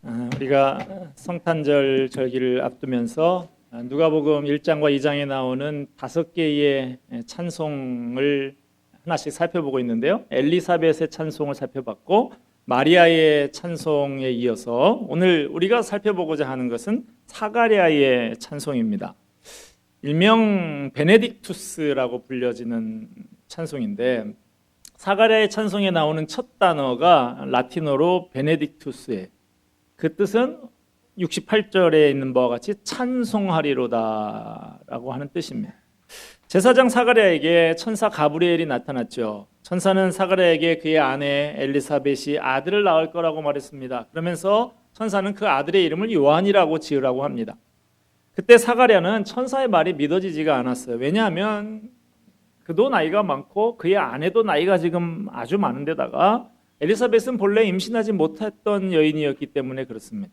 우리가 성탄절 절기를 앞두면서 누가복음 1장과 2장에 나오는 5개의 찬송을 하나씩 살펴보고 있는데요. 엘리사벳의 찬송을 살펴봤고 마리아의 찬송에 이어서 오늘 우리가 살펴보고자 하는 것은 사가랴의 찬송입니다. 일명 베네딕투스라고 불려지는 찬송인데 사가랴의 찬송에 나오는 첫 단어가 라틴어로 베네딕투스에 그 뜻은 68절에 있는 바와 같이 찬송하리로다 라고 하는 뜻입니다. 제사장 사가랴에게 천사 가브리엘이 나타났죠. 천사는 사가랴에게 그의 아내 엘리사벳이 아들을 낳을 거라고 말했습니다. 그러면서 천사는 그 아들의 이름을 요한이라고 지으라고 합니다. 그때 사가랴는 천사의 말이 믿어지지가 않았어요. 왜냐하면 그도 나이가 많고 그의 아내도 나이가 지금 아주 많은데다가 엘리사벳은 본래 임신하지 못했던 여인이었기 때문에 그렇습니다.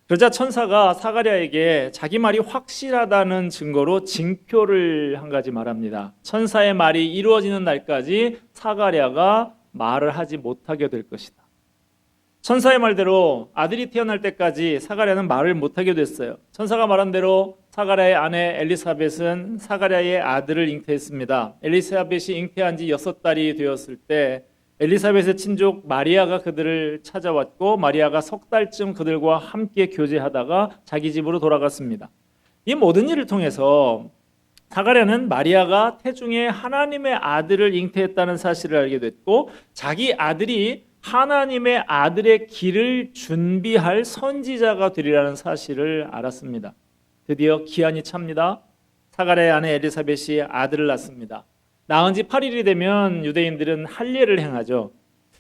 그러자 천사가 사가랴에게 자기 말이 확실하다는 증거로 징표를 한 가지 말합니다. 천사의 말이 이루어지는 날까지 사가랴가 말을 하지 못하게 될 것이다. 천사의 말대로 아들이 태어날 때까지 사가랴는 말을 못하게 됐어요. 천사가 말한 대로 사가랴의 아내 엘리사벳은 사가랴의 아들을 잉태했습니다. 엘리사벳이 잉태한 지 6달이 되었을 때 엘리사벳의 친족 마리아가 그들을 찾아왔고 마리아가 석 달쯤 그들과 함께 교제하다가 자기 집으로 돌아갔습니다. 이 모든 일을 통해서 사가랴는 마리아가 태중에 하나님의 아들을 잉태했다는 사실을 알게 됐고 자기 아들이 하나님의 아들의 길을 준비할 선지자가 되리라는 사실을 알았습니다. 드디어 기한이 찹니다. 사가랴의 아내 엘리사벳이 아들을 낳습니다. 낳은 지 8일이 되면 유대인들은 할례를 행하죠.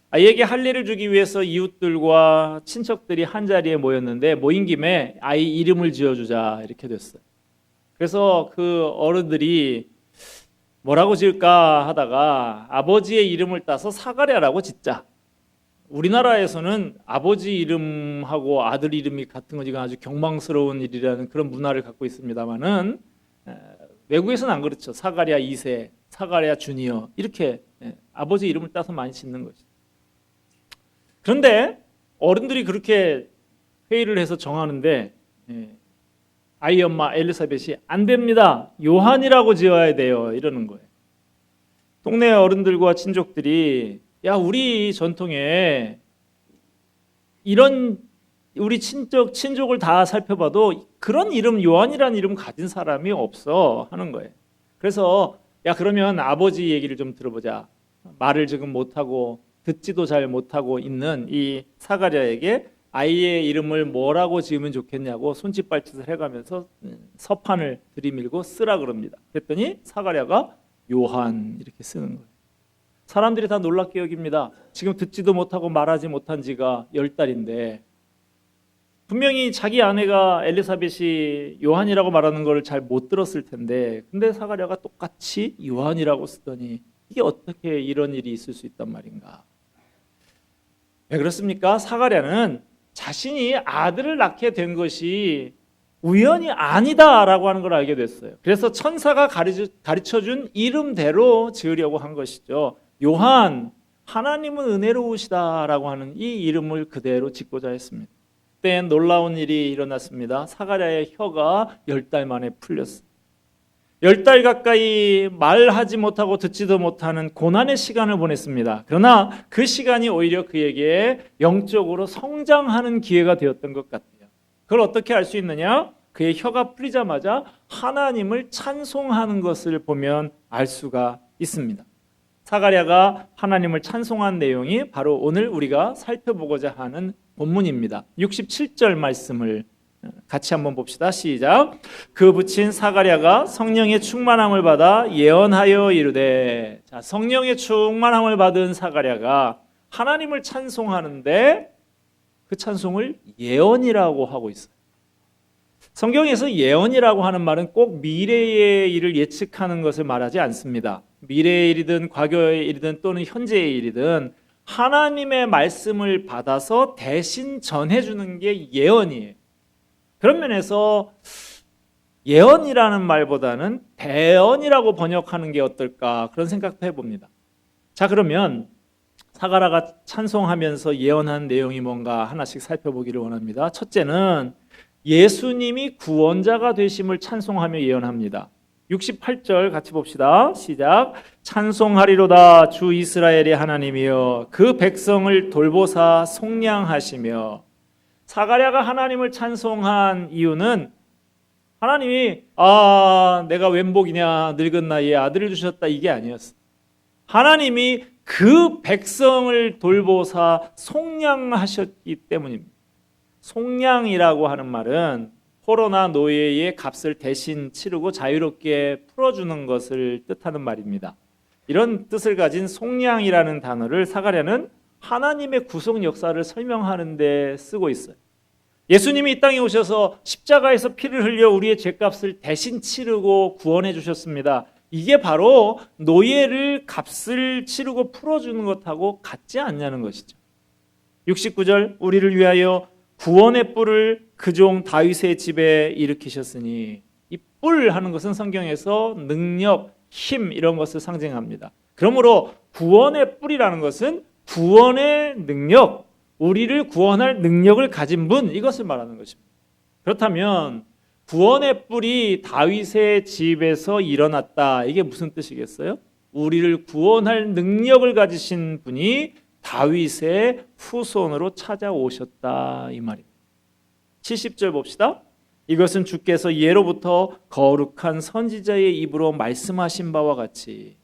아이에게 할례를 주기 위해서 이웃들과 친척들이 한자리에 모였는데 모인 김에 아이 이름을 지어주자 이렇게 됐어요. 그래서 그 어른들이 뭐라고 지을까 하다가 아버지의 이름을 따서 사가랴라고 짓자. 우리나라에서는 아버지 이름하고 아들 이름이 같은 거지가 아주 경망스러운 일이라는 그런 문화를 갖고 있습니다만은 외국에서는 안 그렇죠. 사가랴 2세, 사가랴 주니어 이렇게 아버지 이름을 따서 많이 짓는 거죠. 그런데 어른들이 그렇게 회의를 해서 정하는데 아이 엄마 엘리사벳이 안 됩니다. 요한이라고 지어야 돼요. 이러는 거예요. 동네 어른들과 친족들이 야 우리 전통에 이런 우리 친족을 다 살펴봐도 그런 이름 요한이라는 이름 가진 사람이 없어 하는 거예요. 그래서 야 그러면 아버지 얘기를 좀 들어보자. 말을 지금 못하고 듣지도 잘 못하고 있는 이 사가랴에게 아이의 이름을 뭐라고 지으면 좋겠냐고 손짓발짓을 해가면서 서판을 들이밀고 쓰라 그럽니다. 그랬더니 사가랴가 요한 이렇게 쓰는 거예요. 사람들이 다 놀랍게 여깁니다. 지금 듣지도 못하고 말하지 못한 지가 10달인데 분명히 자기 아내가 엘리사벳이 요한이라고 말하는 걸 잘 못 들었을 텐데 근데 사가랴가 똑같이 요한이라고 쓰더니 이게 어떻게 이런 일이 있을 수 있단 말인가. 왜 그렇습니까? 사가랴는 자신이 아들을 낳게 된 것이 우연이 아니다라고 하는 걸 알게 됐어요. 그래서 천사가 가르쳐준 이름대로 지으려고 한 것이죠. 요한, 하나님은 은혜로우시다라고 하는 이 이름을 그대로 짓고자 했습니다. 그때 놀라운 일이 일어났습니다. 사가랴의 혀가 10달 만에 풀렸어요. 10달 가까이 말하지 못하고 듣지도 못하는 고난의 시간을 보냈습니다. 그러나 그 시간이 오히려 그에게 영적으로 성장하는 기회가 되었던 것 같아요. 그걸 어떻게 알 수 있느냐? 그의 혀가 풀리자마자 하나님을 찬송하는 것을 보면 알 수가 있습니다. 사가랴가 하나님을 찬송한 내용이 바로 오늘 우리가 살펴보고자 하는 본문입니다. 67절 말씀을 같이 한번 봅시다. 시작. 그 붙인 사가랴가 성령의 충만함을 받아 예언하여 이르되. 자, 성령의 충만함을 받은 사가랴가 하나님을 찬송하는데 그 찬송을 예언이라고 하고 있어요. 성경에서 예언이라고 하는 말은 꼭 미래의 일을 예측하는 것을 말하지 않습니다. 미래의 일이든 과거의 일이든 또는 현재의 일이든 하나님의 말씀을 받아서 대신 전해주는 게 예언이에요. 그런 면에서 예언이라는 말보다는 대언이라고 번역하는 게 어떨까 그런 생각도 해봅니다. 자 그러면 사가랴가 찬송하면서 예언한 내용이 뭔가 하나씩 살펴보기를 원합니다. 첫째는 예수님이 구원자가 되심을 찬송하며 예언합니다. 68절 같이 봅시다. 시작. 찬송하리로다 주 이스라엘의 하나님이여 그 백성을 돌보사 속량하시며. 사가랴가 하나님을 찬송한 이유는 하나님이 내가 웬복이냐 늙은 나이에 아들을 주셨다 이게 아니었어. 하나님이 그 백성을 돌보사 속량하셨기 때문입니다. 속량이라고 하는 말은 포로나 노예의 값을 대신 치르고 자유롭게 풀어주는 것을 뜻하는 말입니다. 이런 뜻을 가진 속량이라는 단어를 사가랴는 하나님의 구속 역사를 설명하는 데 쓰고 있어요. 예수님이 이 땅에 오셔서 십자가에서 피를 흘려 우리의 죄값을 대신 치르고 구원해 주셨습니다. 이게 바로 노예를 값을 치르고 풀어주는 것하고 같지 않냐는 것이죠. 69절 우리를 위하여 구원의 뿔을 그종 다윗의 집에 일으키셨으니, 이 뿔 하는 것은 성경에서 능력, 힘 이런 것을 상징합니다. 그러므로 구원의 뿔이라는 것은 구원의 능력, 우리를 구원할 능력을 가진 분, 이것을 말하는 것입니다. 그렇다면 구원의 뿔이 다윗의 집에서 일어났다, 이게 무슨 뜻이겠어요? 우리를 구원할 능력을 가지신 분이 다윗의 후손으로 찾아오셨다 이 말입니다. 70절 봅시다. 이것은 주께서 예로부터 거룩한 선지자의 입으로 말씀하신 바와 같이,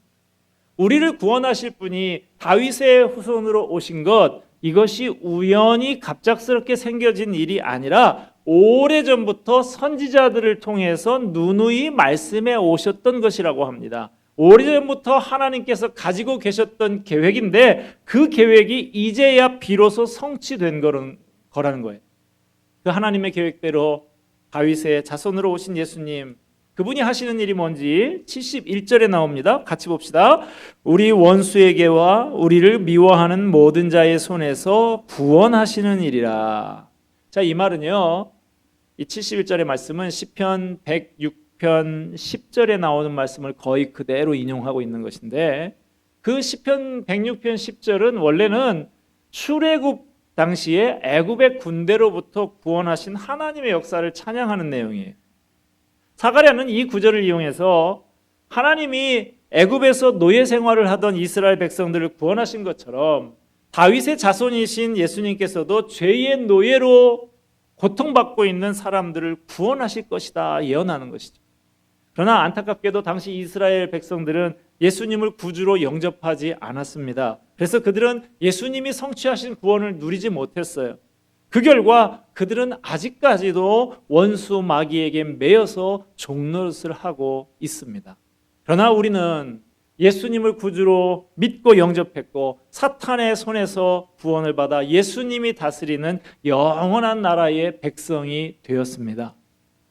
우리를 구원하실 분이 다윗의 후손으로 오신 것, 이것이 우연히 갑작스럽게 생겨진 일이 아니라 오래전부터 선지자들을 통해서 누누이 말씀해 오셨던 것이라고 합니다. 오래전부터 하나님께서 가지고 계셨던 계획인데 그 계획이 이제야 비로소 성취된 거라는 거예요. 그 하나님의 계획대로 다윗의 자손으로 오신 예수님, 그분이 하시는 일이 뭔지 71절에 나옵니다. 같이 봅시다. 우리 원수에게와 우리를 미워하는 모든 자의 손에서 구원하시는 일이라. 자, 이 말은요, 이 71절의 말씀은 시편 106편 10절에 나오는 말씀을 거의 그대로 인용하고 있는 것인데, 그 시편 106편 10절은 원래는 출애굽 당시에 애굽의 군대로부터 구원하신 하나님의 역사를 찬양하는 내용이에요. 사가랴는 이 구절을 이용해서 하나님이 애굽에서 노예 생활을 하던 이스라엘 백성들을 구원하신 것처럼 다윗의 자손이신 예수님께서도 죄의 노예로 고통받고 있는 사람들을 구원하실 것이다 예언하는 것이죠. 그러나 안타깝게도 당시 이스라엘 백성들은 예수님을 구주로 영접하지 않았습니다. 그래서 그들은 예수님이 성취하신 구원을 누리지 못했어요. 그 결과 그들은 아직까지도 원수 마귀에게 매여서 종노릇을 하고 있습니다. 그러나 우리는 예수님을 구주로 믿고 영접했고 사탄의 손에서 구원을 받아 예수님이 다스리는 영원한 나라의 백성이 되었습니다.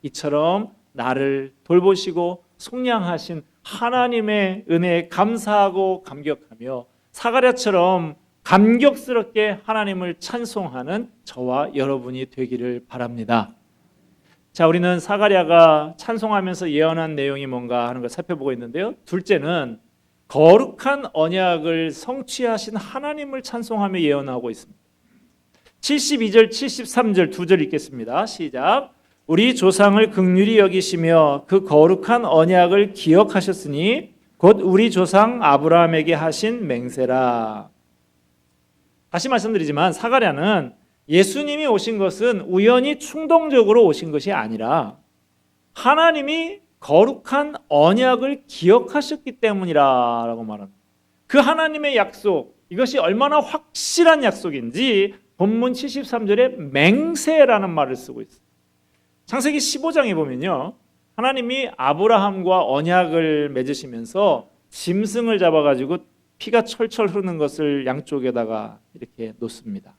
이처럼 나를 돌보시고 속량하신 하나님의 은혜에 감사하고 감격하며 사가랴처럼 감격스럽게 하나님을 찬송하는 저와 여러분이 되기를 바랍니다. 자, 우리는 사가랴가 찬송하면서 예언한 내용이 뭔가 하는 걸 살펴보고 있는데요. 둘째는 거룩한 언약을 성취하신 하나님을 찬송하며 예언하고 있습니다. 72절, 73절 두 절 읽겠습니다. 시작. 우리 조상을 긍휼히 여기시며 그 거룩한 언약을 기억하셨으니 곧 우리 조상 아브라함에게 하신 맹세라. 다시 말씀드리지만 사가랴는 예수님이 오신 것은 우연히 충동적으로 오신 것이 아니라 하나님이 거룩한 언약을 기억하셨기 때문이라고 말합니다. 그 하나님의 약속, 이것이 얼마나 확실한 약속인지 본문 73절에 맹세라는 말을 쓰고 있어요. 창세기 15장에 보면요, 하나님이 아브라함과 언약을 맺으시면서 짐승을 잡아가지고 피가 철철 흐르는 것을 양쪽에다가 이렇게 놓습니다.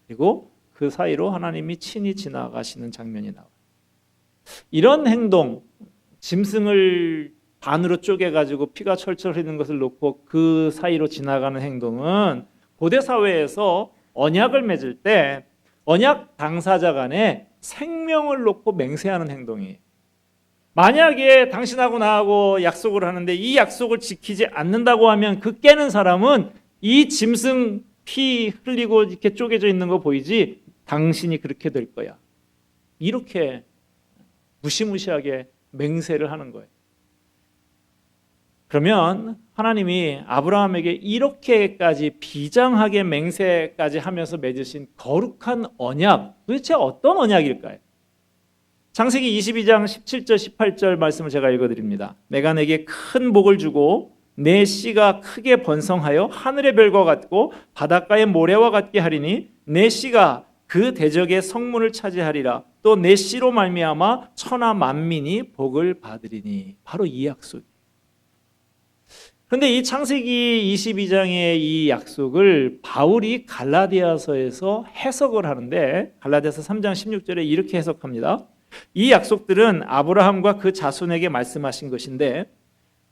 그리고 그 사이로 하나님이 친히 지나가시는 장면이 나와요. 이런 행동, 짐승을 반으로 쪼개가지고 피가 철철 흐르는 것을 놓고 그 사이로 지나가는 행동은 고대 사회에서 언약을 맺을 때 언약 당사자 간에 생명을 놓고 맹세하는 행동이에요. 만약에 당신하고 나하고 약속을 하는데 이 약속을 지키지 않는다고 하면 그 깨는 사람은 이 짐승 피 흘리고 이렇게 쪼개져 있는 거 보이지? 당신이 그렇게 될 거야. 이렇게 무시무시하게 맹세를 하는 거예요. 그러면 하나님이 아브라함에게 이렇게까지 비장하게 맹세까지 하면서 맺으신 거룩한 언약, 도대체 어떤 언약일까요? 창세기 22장 17절 18절 말씀을 제가 읽어드립니다. 내가 내게 큰 복을 주고 내 씨가 크게 번성하여 하늘의 별과 같고 바닷가의 모래와 같게 하리니 내 씨가 그 대적의 성문을 차지하리라. 또 내 씨로 말미암아 천하 만민이 복을 받으리니. 바로 이 약속. 그런데 이 창세기 22장의 이 약속을 바울이 갈라디아서에서 해석을 하는데 갈라디아서 3장 16절에 이렇게 해석합니다. 이 약속들은 아브라함과 그 자손에게 말씀하신 것인데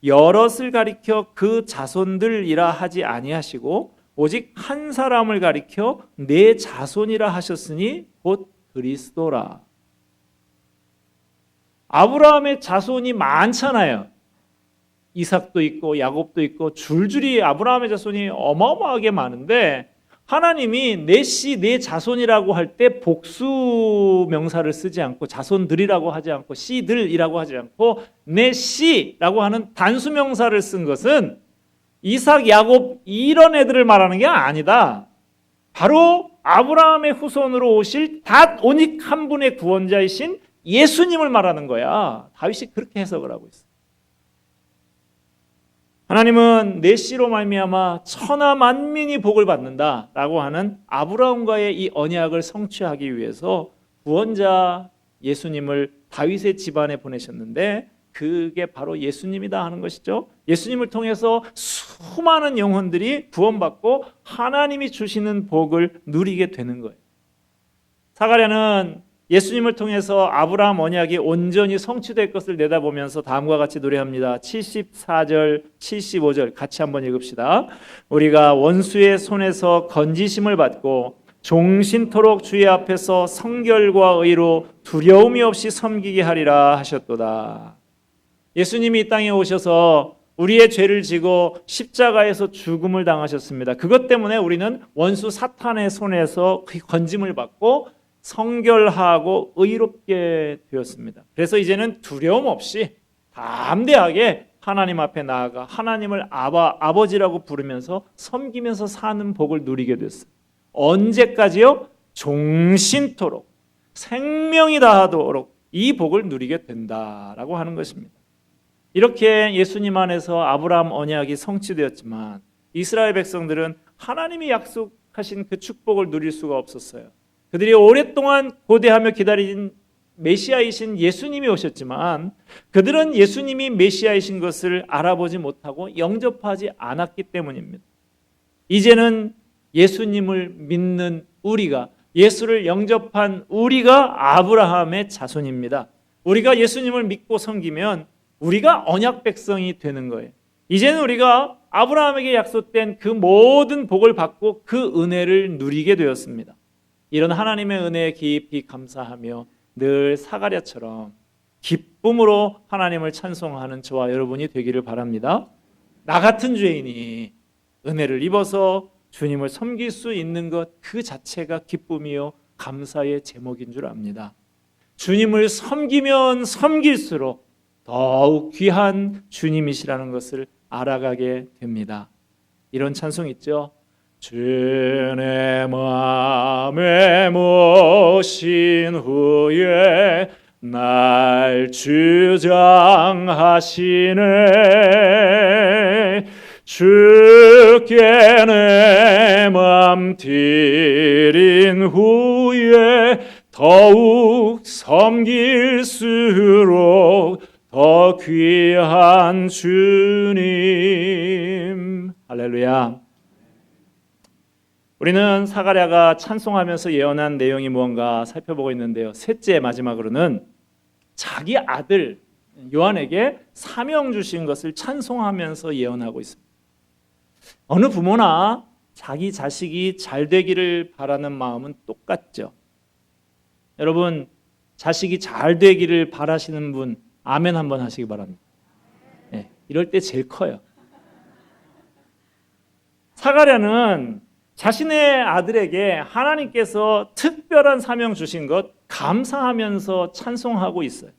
여럿을 가리켜 그 자손들이라 하지 아니하시고 오직 한 사람을 가리켜 내 자손이라 하셨으니 곧 그리스도라. 아브라함의 자손이 많잖아요. 이삭도 있고 야곱도 있고 줄줄이 아브라함의 자손이 어마어마하게 많은데 하나님이 내 씨, 내 자손이라고 할 때 복수 명사를 쓰지 않고 자손들이라고 하지 않고 씨들이라고 하지 않고 내 씨라고 하는 단수 명사를 쓴 것은 이삭, 야곱 이런 애들을 말하는 게 아니다. 바로 아브라함의 후손으로 오실 단 오직 한 분의 구원자이신 예수님을 말하는 거야. 다윗이 그렇게 해석을 하고 있어. 하나님은 내 씨로 말미암아 천하 만민이 복을 받는다라고 하는 아브라함과의 이 언약을 성취하기 위해서 구원자 예수님을 다윗의 집안에 보내셨는데 그게 바로 예수님이다 하는 것이죠. 예수님을 통해서 수많은 영혼들이 구원받고 하나님이 주시는 복을 누리게 되는 거예요. 사가랴는 예수님을 통해서 아브라함 언약이 온전히 성취될 것을 내다보면서 다음과 같이 노래합니다. 74절, 75절 같이 한번 읽읍시다. 우리가 원수의 손에서 건지심을 받고 종신토록 주의 앞에서 성결과 의로 두려움이 없이 섬기게 하리라 하셨도다. 예수님이 이 땅에 오셔서 우리의 죄를 지고 십자가에서 죽음을 당하셨습니다. 그것 때문에 우리는 원수 사탄의 손에서 건짐을 받고 성결하고 의롭게 되었습니다. 그래서 이제는 두려움 없이 담대하게 하나님 앞에 나아가 하나님을 아버지라고 부르면서 섬기면서 사는 복을 누리게 됐어요. 언제까지요? 종신토록 생명이 다하도록 이 복을 누리게 된다라고 하는 것입니다. 이렇게 예수님 안에서 아브라함 언약이 성취되었지만 이스라엘 백성들은 하나님이 약속하신 그 축복을 누릴 수가 없었어요. 그들이 오랫동안 고대하며 기다린 메시아이신 예수님이 오셨지만 그들은 예수님이 메시아이신 것을 알아보지 못하고 영접하지 않았기 때문입니다. 이제는 예수님을 믿는 우리가, 예수를 영접한 우리가 아브라함의 자손입니다. 우리가 예수님을 믿고 섬기면 우리가 언약 백성이 되는 거예요. 이제는 우리가 아브라함에게 약속된 그 모든 복을 받고 그 은혜를 누리게 되었습니다. 이런 하나님의 은혜에 깊이 감사하며 늘 사가랴처럼 기쁨으로 하나님을 찬송하는 저와 여러분이 되기를 바랍니다. 나 같은 죄인이 은혜를 입어서 주님을 섬길 수 있는 것 그 자체가 기쁨이요 감사의 제목인 줄 압니다. 주님을 섬기면 섬길수록 더욱 귀한 주님이시라는 것을 알아가게 됩니다. 이런 찬송 있죠. 주의 마음에 모신 후에 날 주장하시네. 주께 내 맘 드린 후에 더욱 섬길수록 더 귀한 주님. 할렐루야. 우리는 사가랴가 찬송하면서 예언한 내용이 무언가 살펴보고 있는데요. 셋째 마지막으로는 자기 아들 요한에게 사명 주신 것을 찬송하면서 예언하고 있습니다. 어느 부모나 자기 자식이 잘 되기를 바라는 마음은 똑같죠. 여러분 자식이 잘 되기를 바라시는 분 아멘 한번 하시기 바랍니다. 네, 이럴 때 제일 커요. 사가랴는 자신의 아들에게 하나님께서 특별한 사명 주신 것 감사하면서 찬송하고 있어요.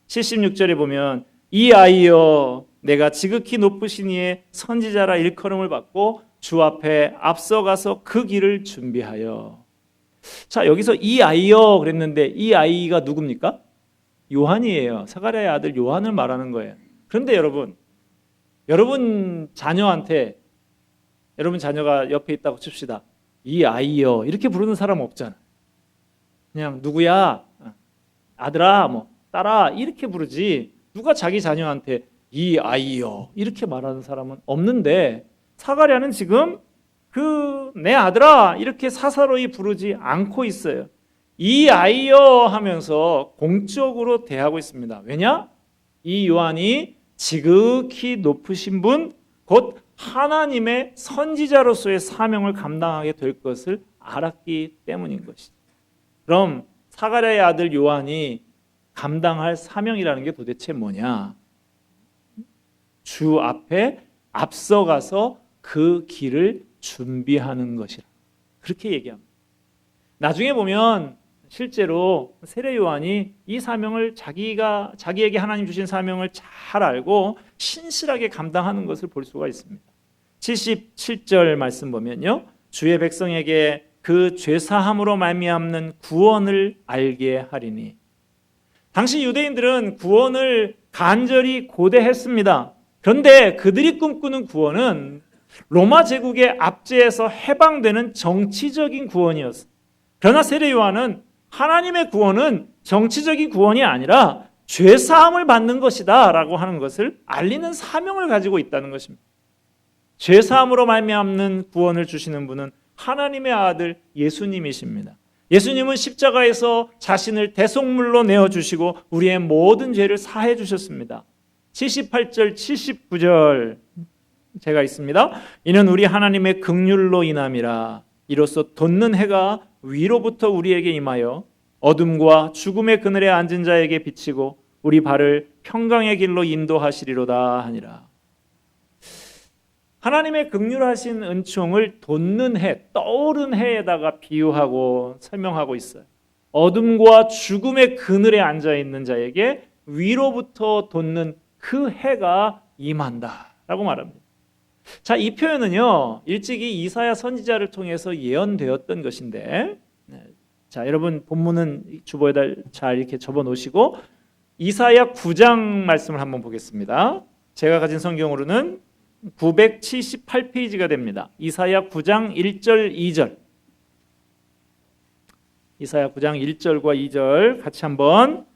76절에 보면 이 아이여 내가 지극히 높으신 이의 선지자라 일컬음을 받고 주 앞에 앞서가서 그 길을 준비하여. 자, 여기서 이 아이여 그랬는데 이 아이가 누굽니까? 요한이에요. 사가랴의 아들 요한을 말하는 거예요. 그런데 여러분 자녀한테 여러분 자녀가 옆에 있다고 칩시다. 이 아이여 이렇게 부르는 사람 없잖아. 그냥 누구야? 아들아, 뭐 딸아 이렇게 부르지. 누가 자기 자녀한테 이 아이여 이렇게 말하는 사람은 없는데 사가랴는 지금 그 내 아들아 이렇게 사사로이 부르지 않고 있어요. 이 아이여 하면서 공적으로 대하고 있습니다. 왜냐? 이 요한이 지극히 높으신 분, 곧 하나님의 선지자로서의 사명을 감당하게 될 것을 알았기 때문인 것이죠. 그럼 사가랴의 아들 요한이 감당할 사명이라는 게 도대체 뭐냐? 주 앞에 앞서가서 그 길을 준비하는 것이라. 그렇게 얘기합니다. 나중에 보면 실제로 세례 요한이 이 사명을 자기에게 하나님 주신 사명을 잘 알고 신실하게 감당하는 것을 볼 수가 있습니다. 77절 말씀 보면요. 주의 백성에게 그 죄사함으로 말미암는 구원을 알게 하리니. 당시 유대인들은 구원을 간절히 고대했습니다. 그런데 그들이 꿈꾸는 구원은 로마 제국의 압제에서 해방되는 정치적인 구원이었어요. 그러나 세례 요한은 하나님의 구원은 정치적인 구원이 아니라 죄사함을 받는 것이다 라고 하는 것을 알리는 사명을 가지고 있다는 것입니다. 죄사함으로 말미암는 구원을 주시는 분은 하나님의 아들 예수님이십니다. 예수님은 십자가에서 자신을 대속물로 내어주시고 우리의 모든 죄를 사해 주셨습니다. 78절 79절 제가 있습니다. 이는 우리 하나님의 긍휼로 인함이라. 이로써 돋는 해가 위로부터 우리에게 임하여 어둠과 죽음의 그늘에 앉은 자에게 비치고 우리 발을 평강의 길로 인도하시리로다 하니라. 하나님의 긍휼하신 은총을 돋는 해, 떠오른 해에다가 비유하고 설명하고 있어요. 어둠과 죽음의 그늘에 앉아 있는 자에게 위로부터 돋는 그 해가 임한다라고 말합니다. 자, 이 표현은요 일찍이 이사야 선지자를 통해서 예언되었던 것인데, 자 여러분 본문은 주보에다 잘 이렇게 접어 놓으시고 이사야 9장 말씀을 한번 보겠습니다. 제가 가진 성경으로는 978페이지가 됩니다. 이사야 9장 1절 2절. 이사야 9장 1절과 2절 같이 한번,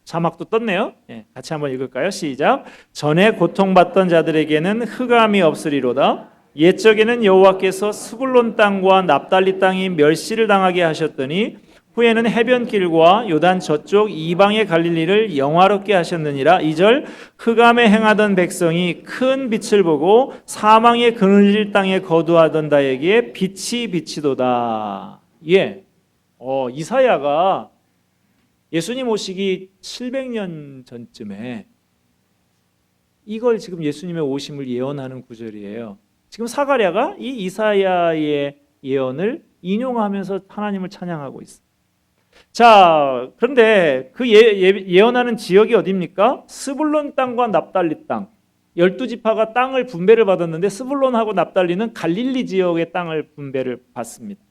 자막도 떴네요. 같이 한번 읽을까요? 시작. 전에 고통받던 자들에게는 흑암이 없으리로다. 옛적에는 여호와께서 스불론 땅과 납달리 땅이 멸시를 당하게 하셨더니 후에는 해변길과 요단 저쪽 이방의 갈릴리를 영화롭게 하셨느니라. 2절. 흑암에 행하던 백성이 큰 빛을 보고 사망의 그늘질 땅에 거두하던 자에게 빛이 비치도다. 이사야가 예수님 오시기 700년 전쯤에 이걸 지금 예수님의 오심을 예언하는 구절이에요. 지금 사가랴가 이 이사야의 예언을 인용하면서 하나님을 찬양하고 있어요. 자, 그런데 그 예언하는 지역이 어디입니까? 스불론 땅과 납달리 땅. 12지파가 땅을 분배를 받았는데 스불론하고 납달리는 갈릴리 지역의 땅을 분배를 받습니다.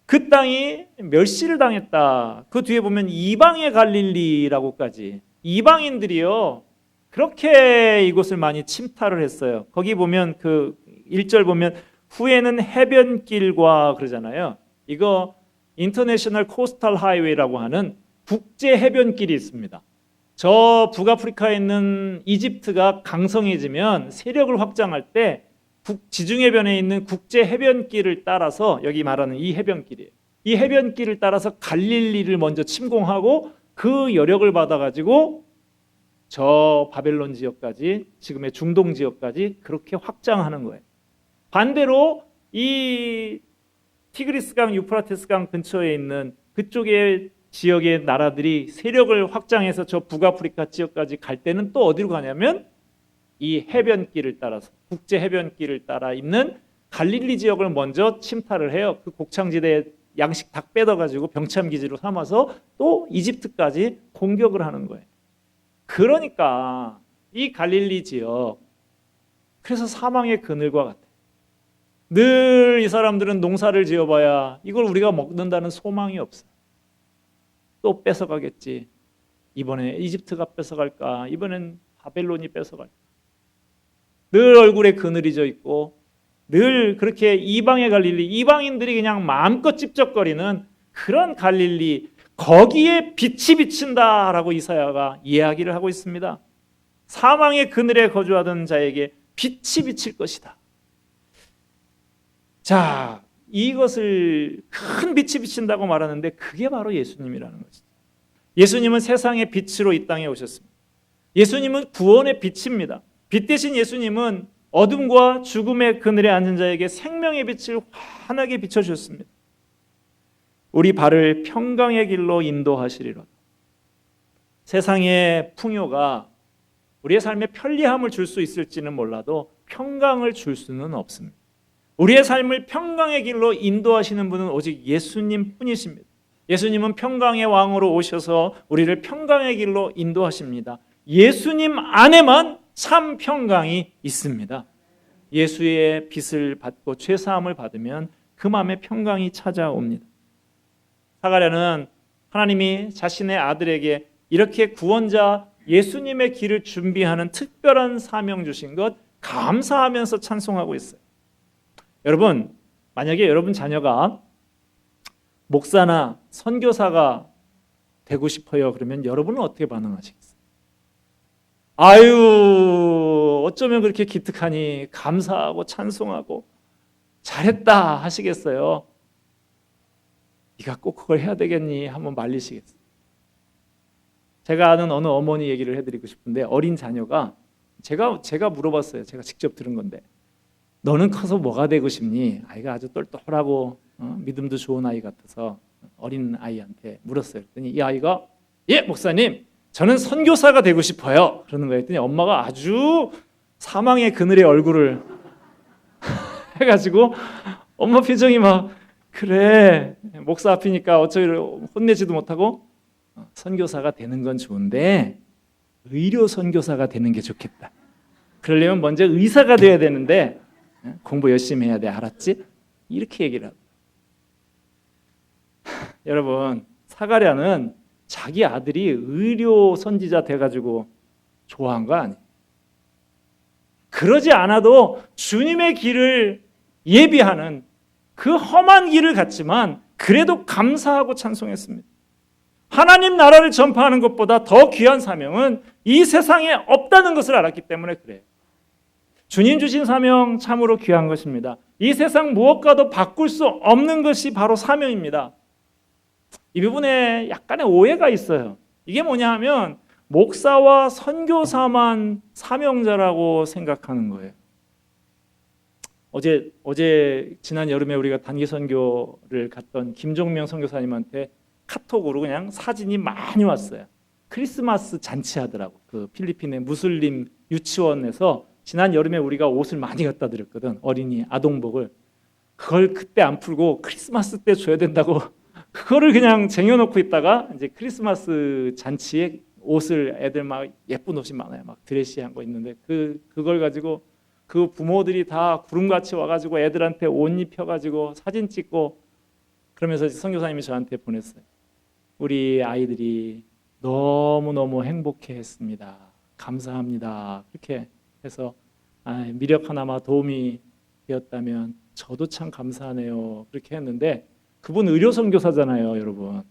그 땅이 멸시를 당했다. 그 뒤에 보면 이방의 갈릴리라고까지, 이방인들이요 그렇게 이곳을 많이 침탈을 했어요. 거기 보면 그 1절 보면 후에는 해변길과 그러잖아요. 이거 인터내셔널 코스탈 하이웨이라고 하는 국제 해변길이 있습니다. 저 북아프리카에 있는 이집트가 강성해지면 세력을 확장할 때 지중해변에 있는 국제 해변길을 따라서, 여기 말하는 이 해변길이에요. 이 해변길을 따라서 갈릴리를 먼저 침공하고 그 여력을 받아가지고 저 바벨론 지역까지, 지금의 중동 지역까지 그렇게 확장하는 거예요. 반대로 이 티그리스강, 유프라테스강 근처에 있는 그쪽의 지역의 나라들이 세력을 확장해서 저 북아프리카 지역까지 갈 때는 또 어디로 가냐면 이 해변길을 따라서 국제 해변길을 따라 있는 갈릴리 지역을 먼저 침탈을 해요. 그 곡창지대에 양식 다 뺏어가지고 병참 기지로 삼아서 또 이집트까지 공격을 하는 거예요. 그러니까 이 갈릴리 지역, 그래서 사망의 그늘과 같아요. 늘 이 사람들은 농사를 지어봐야 이걸 우리가 먹는다는 소망이 없어요. 또 뺏어가겠지. 이번에 이집트가 뺏어갈까? 이번엔 바벨론이 뺏어갈까? 늘 얼굴에 그늘이 져 있고 늘 그렇게 이방의 갈릴리, 이방인들이 그냥 마음껏 찝쩍거리는 그런 갈릴리, 거기에 빛이 비친다라고 이사야가 이야기를 하고 있습니다. 사망의 그늘에 거주하던 자에게 빛이 비칠 것이다. 자, 이것을 큰 빛이 비친다고 말하는데 그게 바로 예수님이라는 것이죠. 예수님은 세상의 빛으로 이 땅에 오셨습니다. 예수님은 구원의 빛입니다. 빛 대신 예수님은 어둠과 죽음의 그늘에 앉은 자에게 생명의 빛을 환하게 비춰주셨습니다. 우리 발을 평강의 길로 인도하시리로다. 세상의 풍요가 우리의 삶에 편리함을 줄 수 있을지는 몰라도 평강을 줄 수는 없습니다. 우리의 삶을 평강의 길로 인도하시는 분은 오직 예수님 뿐이십니다. 예수님은 평강의 왕으로 오셔서 우리를 평강의 길로 인도하십니다. 예수님 안에만 참 평강이 있습니다. 예수의 빛을 받고 죄사함을 받으면 그 마음에 평강이 찾아옵니다. 사가랴는 하나님이 자신의 아들에게 이렇게 구원자 예수님의 길을 준비하는 특별한 사명 주신 것 감사하면서 찬송하고 있어요. 여러분, 만약에 여러분 자녀가 목사나 선교사가 되고 싶어요. 그러면 여러분은 어떻게 반응하시겠어요? 아유, 어쩌면 그렇게 기특하니 감사하고 찬송하고 잘했다 하시겠어요? 네가 꼭 그걸 해야 되겠니? 한번 말리시겠어요? 제가 아는 어느 어머니 얘기를 해드리고 싶은데, 어린 자녀가 제가 물어봤어요. 제가 직접 들은 건데, 너는 커서 뭐가 되고 싶니? 아이가 아주 똘똘하고 믿음도 좋은 아이 같아서 어린 아이한테 물었어요. 그랬더니 이 아이가 예 목사님 저는 선교사가 되고 싶어요. 그러는 거예요. 했더니 엄마가 아주 사망의 그늘에 얼굴을 해가지고 엄마 표정이 막 그래 목사 앞이니까 어쩌기를 혼내지도 못하고 선교사가 되는 건 좋은데 의료 선교사가 되는 게 좋겠다. 그러려면 먼저 의사가 돼야 되는데 공부 열심히 해야 돼. 알았지? 이렇게 얘기를 하고. 여러분, 사가랴는 자기 아들이 의료 선지자 돼가지고 좋아한 거 아니에요. 그러지 않아도 주님의 길을 예비하는 그 험한 길을 갔지만 그래도 감사하고 찬송했습니다. 하나님 나라를 전파하는 것보다 더 귀한 사명은 이 세상에 없다는 것을 알았기 때문에 그래요. 주님 주신 사명 참으로 귀한 것입니다. 이 세상 무엇과도 바꿀 수 없는 것이 바로 사명입니다. 이 부분에 약간의 오해가 있어요. 이게 뭐냐 하면 목사와 선교사만 사명자라고 생각하는 거예요. 어제 지난 여름에 우리가 단기 선교를 갔던 김종명 선교사님한테 카톡으로 그냥 사진이 많이 왔어요. 크리스마스 잔치하더라고. 그 필리핀의 무슬림 유치원에서 지난 여름에 우리가 옷을 많이 갖다 드렸거든. 어린이 아동복을. 그걸 그때 안 풀고 크리스마스 때 줘야 된다고 그거를 그냥 쟁여놓고 있다가 이제 크리스마스 잔치에 옷을 애들 막 예쁜 옷이 많아요. 막 드레시한 거 있는데 그걸 가지고 그 부모들이 다 구름같이 와가지고 애들한테 옷 입혀가지고 사진 찍고 그러면서 선교사님이 저한테 보냈어요. 우리 아이들이 너무너무 행복해했습니다. 감사합니다. 그렇게 해서 미력 하나마 도움이 되었다면 저도 참 감사하네요. 그렇게 했는데 그분 의료 선교사잖아요, 여러분.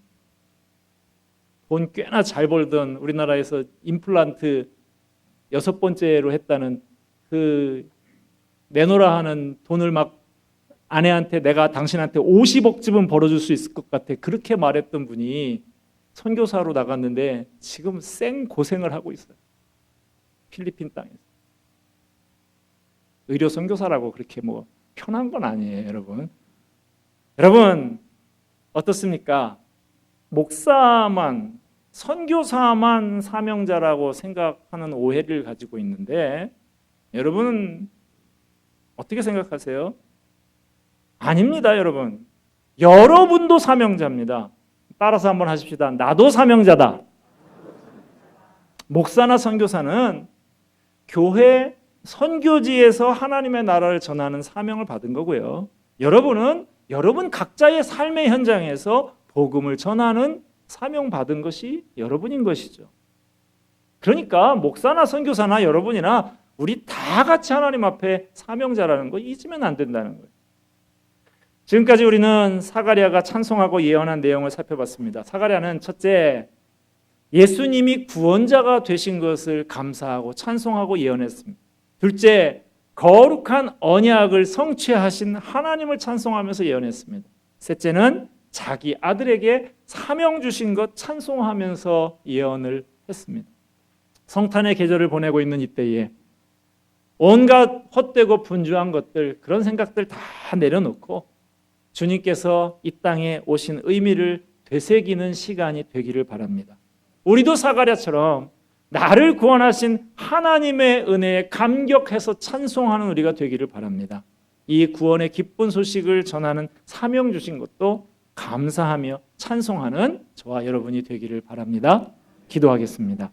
돈 꽤나 잘 벌던 우리나라에서 임플란트 6번째로 했다는 그 내놓으라 하는 돈을 막 아내한테 내가 당신한테 50억쯤은 벌어줄 수 있을 것 같아. 그렇게 말했던 분이 선교사로 나갔는데 지금 생 고생을 하고 있어요. 필리핀 땅에서. 의료 선교사라고 그렇게 뭐 편한 건 아니에요, 여러분. 여러분 어떻습니까? 목사만 선교사만 사명자라고 생각하는 오해를 가지고 있는데 여러분은 어떻게 생각하세요? 아닙니다, 여러분. 여러분도 사명자입니다. 따라서 한번 하십시다. 나도 사명자다. 목사나 선교사는 교회 선교지에서 하나님의 나라를 전하는 사명을 받은 거고요. 여러분은 여러분 각자의 삶의 현장에서 복음을 전하는 사명 받은 것이 여러분인 것이죠. 그러니까 목사나 선교사나 여러분이나 우리 다 같이 하나님 앞에 사명자라는 거 잊으면 안 된다는 거예요. 지금까지 우리는 사가랴가 찬송하고 예언한 내용을 살펴봤습니다. 사가랴는 첫째, 예수님이 구원자가 되신 것을 감사하고 찬송하고 예언했습니다. 둘째, 거룩한 언약을 성취하신 하나님을 찬송하면서 예언했습니다. 셋째는 자기 아들에게 사명 주신 것 찬송하면서 예언을 했습니다. 성탄의 계절을 보내고 있는 이때에 온갖 헛되고 분주한 것들, 그런 생각들 다 내려놓고 주님께서 이 땅에 오신 의미를 되새기는 시간이 되기를 바랍니다. 우리도 사가랴처럼 나를 구원하신 하나님의 은혜에 감격해서 찬송하는 우리가 되기를 바랍니다. 이 구원의 기쁜 소식을 전하는 사명 주신 것도 감사하며 찬송하는 저와 여러분이 되기를 바랍니다. 기도하겠습니다.